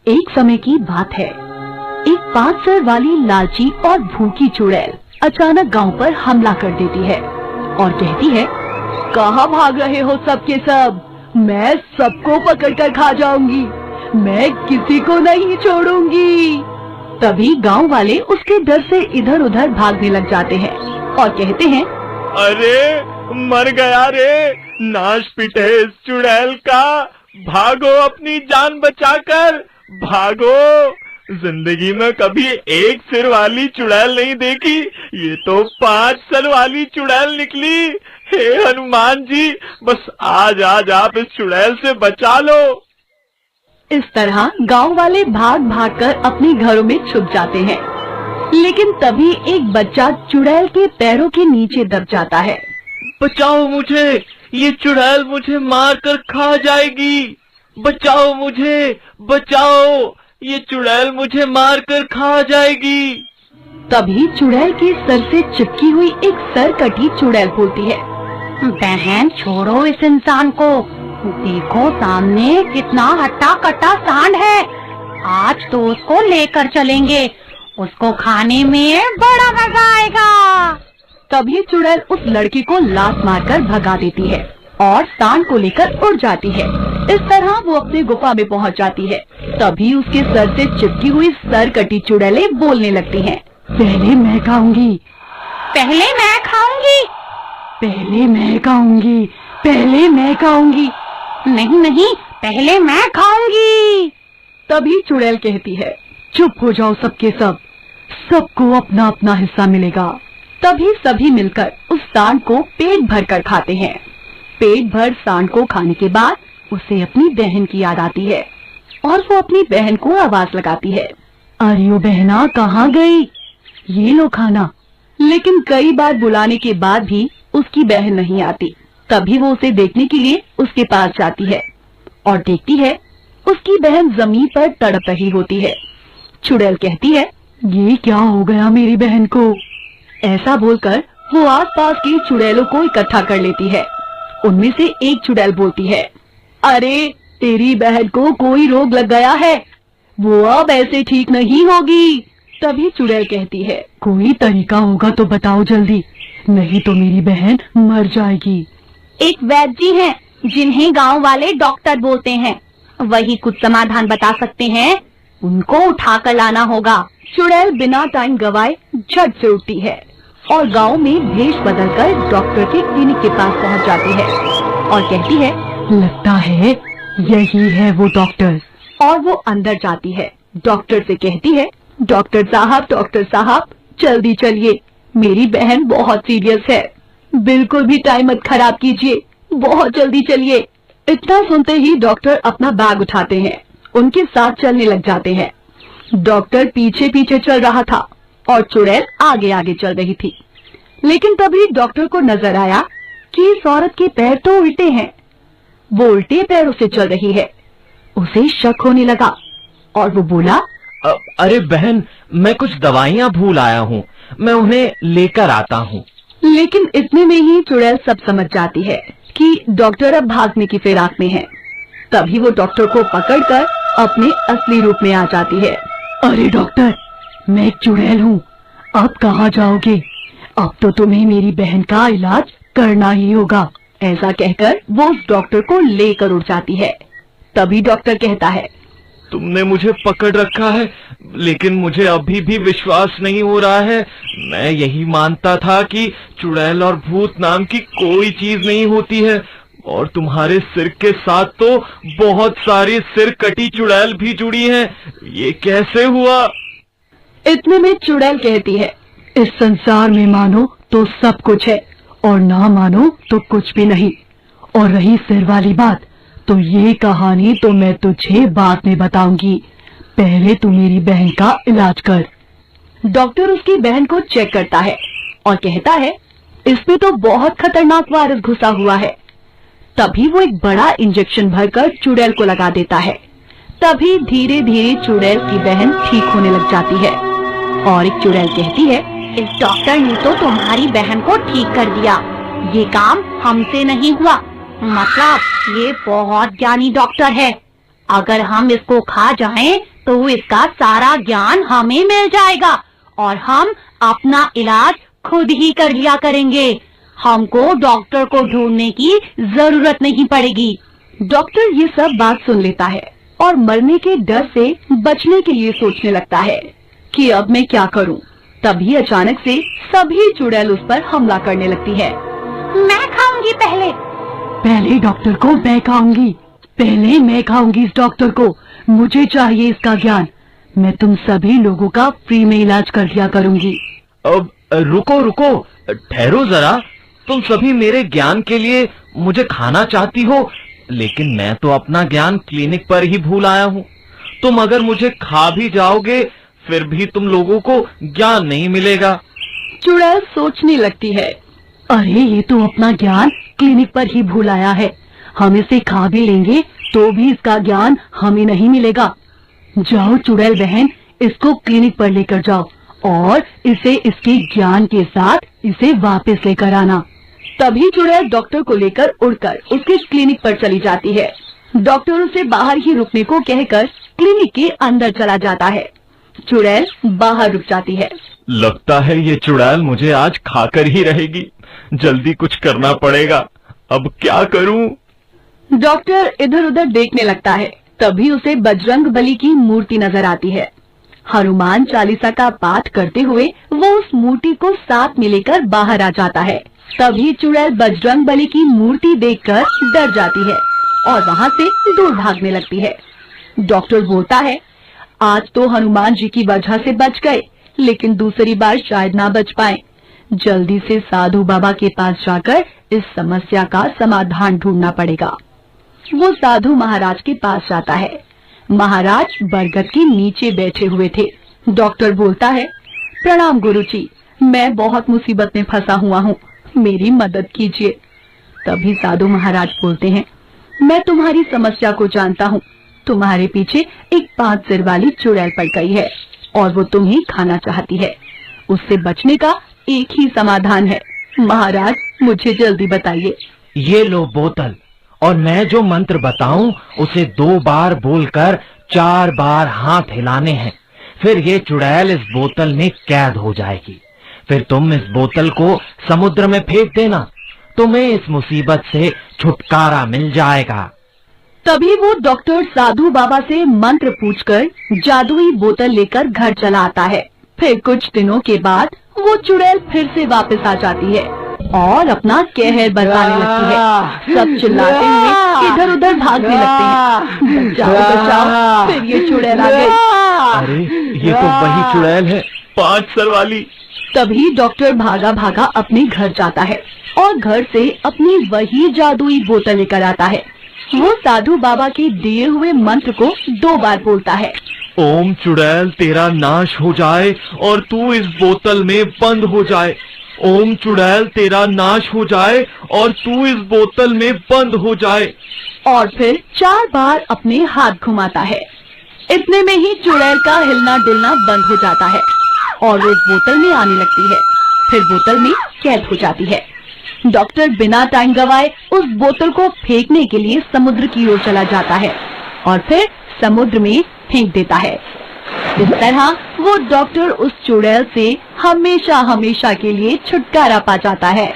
एक समय की बात है। एक 5 सर वाली लालची और भूखी चुड़ैल अचानक गांव पर हमला कर देती है और कहती है, कहाँ भाग रहे हो सबके सब? मैं सबको पकड़कर खा जाऊंगी, मैं किसी को नहीं छोड़ूंगी। तभी गांव वाले उसके डर से इधर उधर भागने लग जाते हैं और कहते हैं, अरे मर गया रे, नाश पिटे इस चुड़ैल का, भागो अपनी जान बचाकर, भागो। जिंदगी में कभी एक सिर वाली चुड़ैल नहीं देखी, ये तो 5 सर वाली चुड़ैल निकली। हे हनुमान जी, बस आज आप इस चुड़ैल से बचा लो। इस तरह गांव वाले भाग भाग कर अपने घरों में छुप जाते हैं। लेकिन तभी एक बच्चा चुड़ैल के पैरों के नीचे दब जाता है। बचाओ मुझे, ये चुड़ैल मुझे मारकर खा जाएगी, बचाओ मुझे, बचाओ, ये चुड़ैल मुझे मारकर खा जाएगी। तभी चुड़ैल के सर से चिपकी हुई एक सरकटी चुड़ैल बोलती है, बहन छोड़ो इस इंसान को, देखो सामने कितना हट्टा कट्टा सांड है, आज तो उसको लेकर चलेंगे, उसको खाने में बड़ा मजा आएगा। तभी चुड़ैल उस लड़की को लात मारकर भगा देती है और सांड को लेकर उड़ जाती है। इस तरह वो अपनी गुफा में पहुंच जाती है। तभी उसके सर से चिपकी हुई सरकटी चुड़ैलें बोलने लगती हैं, पहले मैं खाऊंगी, पहले मैं खाऊंगी, पहले मैं खाऊंगी, पहले मैं खाऊंगी, नहीं नहीं पहले मैं खाऊंगी। तभी चुड़ैल कहती है, चुप हो जाओ सबके सब, सबको अपना अपना हिस्सा मिलेगा। तभी सभी मिलकर उस सांड को पेट भर कर खाते हैं। पेट भर सांड को खाने के बाद उसे अपनी बहन की याद आती है और वो अपनी बहन को आवाज लगाती है, अरे ओ बहना कहाँ गई, ये लो खाना। लेकिन कई बार बुलाने के बाद भी उसकी बहन नहीं आती। तभी वो उसे देखने के लिए उसके पास जाती है और देखती है उसकी बहन जमीन पर तड़प रही होती है। चुड़ैल कहती है, ये क्या हो गया मेरी बहन को? ऐसा बोलकर वो आसपास की चुड़ैलों को इकट्ठा कर लेती है। उनमें से एक चुड़ैल बोलती है, अरे तेरी बहन को कोई रोग लग गया है, वो अब ऐसे ठीक नहीं होगी। तभी चुड़ैल कहती है, कोई तरीका होगा तो बताओ जल्दी, नहीं तो मेरी बहन मर जाएगी। एक वैद्य जी हैं जिन्हें गांव वाले डॉक्टर बोलते हैं, वही कुछ समाधान बता सकते हैं, उनको उठा कर लाना होगा। चुड़ैल बिना टाइम गवाए झट से उठती है और गांव में भेष बदलकर डॉक्टर के क्लिनिक के पास पहुंच जाती है और कहती है, लगता है यही है वो डॉक्टर। और वो अंदर जाती है, डॉक्टर से कहती है, डॉक्टर साहब जल्दी चलिए, मेरी बहन बहुत सीरियस है, बिल्कुल भी टाइम मत खराब कीजिए, बहुत जल्दी चलिए। इतना सुनते ही डॉक्टर अपना बैग उठाते हैं, उनके साथ चलने लग जाते हैं। डॉक्टर पीछे पीछे चल रहा था और चुड़ैल आगे आगे चल रही थी। लेकिन तभी डॉक्टर को नजर आया कि इस औरत के पैर तो उल्टे हैं, वो उल्टे पैरों से चल रही है। उसे शक होने लगा और वो बोला, अरे बहन, मैं कुछ दवाइयाँ भूल आया हूँ, मैं उन्हें लेकर आता हूँ। लेकिन इतने में ही चुड़ैल सब समझ जाती है कि डॉक्टर अब भागने की फिराक में है। तभी वो डॉक्टर को पकड़कर अपने असली रूप में आ जाती है। अरे डॉक्टर, मैं एक चुड़ैल हूँ, अब कहाँ जाओगे? अब तो तुम्हें मेरी बहन का इलाज करना ही होगा। ऐसा कहकर वो उस डॉक्टर को लेकर उड़ जाती है। तभी डॉक्टर कहता है, तुमने मुझे पकड़ रखा है, लेकिन मुझे अभी भी विश्वास नहीं हो रहा है। मैं यही मानता था कि चुड़ैल और भूत नाम की कोई चीज नहीं होती है, और तुम्हारे सिर के साथ तो बहुत सारी सिर कटी चुड़ैल भी जुड़ी हैं। ये कैसे हुआ? इतने में चुड़ैल कहती है, इस संसार में मानो तो सब कुछ है और ना मानो तो कुछ भी नहीं। और रही सिर वाली बात, तो ये कहानी तो मैं तुझे बाद में बताऊंगी, पहले तू मेरी बहन का इलाज कर। डॉक्टर उसकी बहन को चेक करता है और कहता है, इसमें तो बहुत खतरनाक वायरस घुसा हुआ है। तभी वो एक बड़ा इंजेक्शन भरकर चुड़ैल को लगा देता है। तभी धीरे धीरे चुड़ैल की बहन ठीक होने लग जाती है और एक चुड़ैल कहती है, इस डॉक्टर ने तो तुम्हारी बहन को ठीक कर दिया, ये काम हमसे नहीं हुआ, मतलब ये बहुत ज्ञानी डॉक्टर है। अगर हम इसको खा जाएं, तो इसका सारा ज्ञान हमें मिल जाएगा और हम अपना इलाज खुद ही कर लिया करेंगे। हमको डॉक्टर को ढूंढने की जरूरत नहीं पड़ेगी। डॉक्टर ये सब बात सुन लेता है और मरने के डर से बचने के लिए सोचने लगता है कि अब मैं क्या करूं। तभी अचानक से सभी चुड़ैल उस पर हमला करने लगती है। मैं खाऊंगी पहले डॉक्टर को मैं खाऊंगी। पहले मैं खाऊंगी इस डॉक्टर को। मुझे चाहिए इसका ज्ञान। मैं तुम सभी लोगों का फ्री में इलाज कर दिया करूंगी। अब रुको, ठहरो जरा। तुम सभी मेरे ज्ञान के लिए मुझे खाना चाहती हो, लेकिन मैं तो अपना ज्ञान क्लिनिक पर ही भूल आया हूँ। तुम अगर मुझे खा भी जाओगे, फिर भी तुम लोगों को ज्ञान नहीं मिलेगा। चुड़ैल सोचने लगती है, अरे ये तो अपना ज्ञान क्लिनिक पर ही भूल आया है। हम इसे खा भी लेंगे तो भी इसका ज्ञान हमें नहीं मिलेगा। जाओ चुड़ैल बहन, इसको क्लिनिक पर लेकर जाओ और इसे इसके ज्ञान के साथ इसे वापस लेकर आना। तभी चुड़ैल डॉक्टर को लेकर उड़कर उसके क्लिनिक पर चली जाती है। डॉक्टर उसे बाहर ही रुकने को कहकर क्लिनिक के अंदर चला जाता है। चुड़ैल बाहर रुक जाती है। लगता है ये चुड़ैल मुझे आज खाकर ही रहेगी। जल्दी कुछ करना पड़ेगा। अब क्या करूं? डॉक्टर इधर उधर देखने लगता है। तभी उसे बजरंग बली की मूर्ति नजर आती है। हनुमान चालीसा का पाठ करते हुए वो उस मूर्ति को साथ में लेकर बाहर आ जाता है। तभी चुड़ैल बजरंग बली की मूर्ति देखकर डर जाती है और वहाँ से दूर भागने लगती है। डॉक्टर बोलता है, आज तो हनुमान जी की वजह से बच गए, लेकिन दूसरी बार शायद ना बच पाए। जल्दी से साधु बाबा के पास जाकर इस समस्या का समाधान ढूंढना पड़ेगा। वो साधु महाराज के पास जाता है। महाराज बरगद के नीचे बैठे हुए थे। डॉक्टर बोलता है, प्रणाम गुरुजी, मैं बहुत मुसीबत में फंसा हुआ हूँ, मेरी मदद कीजिए। तभी साधु महाराज बोलते हैं, मैं तुम्हारी समस्या को जानता हूँ। तुम्हारे पीछे एक 5 सिर वाली चुड़ैल पड़ गई है और वो तुम्हें खाना चाहती है। उससे बचने का एक ही समाधान है। महाराज, मुझे जल्दी बताइए। ये लो बोतल, और मैं जो मंत्र बताऊं उसे 2 बार बोलकर 4 बार हाथ हिलाने हैं। फिर ये चुड़ैल इस बोतल में कैद हो जाएगी। फिर तुम इस बोतल को समुद्र में फेंक देना। तुम्हें इस मुसीबत से छुटकारा मिल जाएगा। तभी वो डॉक्टर साधु बाबा से मंत्र पूछकर जादुई बोतल लेकर घर चला आता है। फिर कुछ दिनों के बाद वो चुड़ैल फिर से वापस आ जाती है और अपना कहर बरपाने लगती है। सब चिल्लाते हुए इधर उधर भागने लगते हैं। बचाओ बचाओ, फिर ये चुड़ैल आ गई। अरे ये तो वही चुड़ैल है, 5 सर वाली। तभी डॉक्टर भागा भागा अपने घर जाता है और घर से अपनी वही जादुई बोतल लेकर आता है। वो साधु बाबा के दिए हुए मंत्र को 2 बार बोलता है। ओम चुड़ैल तेरा नाश हो जाए और तू इस बोतल में बंद हो जाए। ओम चुड़ैल तेरा नाश हो जाए और तू इस बोतल में बंद हो जाए। और फिर 4 बार अपने हाथ घुमाता है। इतने में ही चुड़ैल का हिलना डुलना बंद हो जाता है और वो इस बोतल में आने लगती है। फिर बोतल में कैद हो जाती है। डॉक्टर बिना टाइम गवाए उस बोतल को फेंकने के लिए समुद्र की ओर चला जाता है और फिर समुद्र में फेंक देता है। इस तरह वो डॉक्टर उस चुड़ैल से हमेशा हमेशा के लिए छुटकारा पा जाता है।